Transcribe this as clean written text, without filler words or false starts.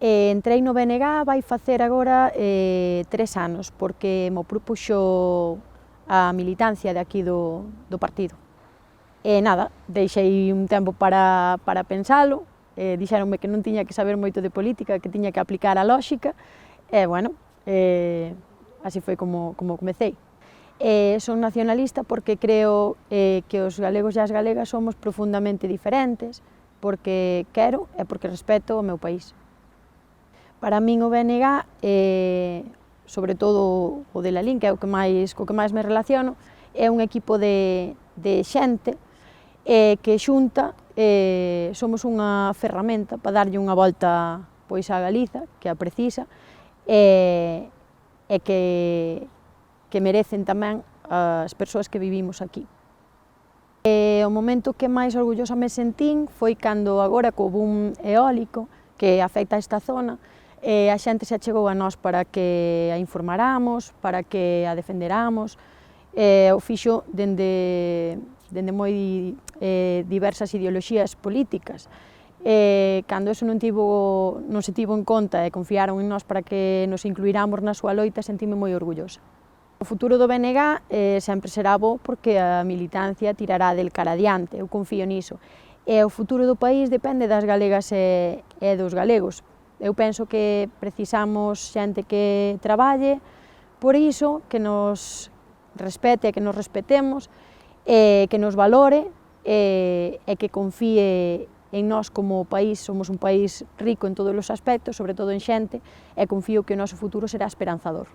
Entrei no BNG, vai facer agora 3 anos, porque mo propuxo a militancia de aquí do partido. E nada, deixei un tempo para pensalo, dixeronme que non tiña que saber moito de política, que tiña que aplicar a lógica, e bueno, así foi como comecei. Son nacionalista porque creo que os galegos e as galegas somos profundamente diferentes, porque quero e porque respeto o meu país. Para min o BNG, sobre todo o de Lalín, que é co que máis me relaciono, é un equipo de xente que xunta, somos unha ferramenta para darlle unha volta pois a Galiza, que a precisa, e que merecen tamén as persoas que vivimos aquí. O momento que máis orgullosa me sentín foi cando agora co boom eólico que afecta a esta zona, a xente se achegou a nós para que a informaramos, para que a defenderamos, o fixo dende moi diversas ideoloxías políticas. Cando eso non se tivo en conta e confiaron en nós para que nos incluiramos na súa loita, sentíme moi orgullosa. O futuro do BNG sempre será bo porque a militancia tirará del cara adiante, eu confío niso. E o futuro do país depende das galegas e dos galegos. Eu penso que precisamos xente que traballe por iso, que nos respete e que nos respetemos, que nos valore e que confíe en nós como país. Somos un país rico en todos os aspectos, sobre todo en xente, e confío que o noso futuro será esperanzador.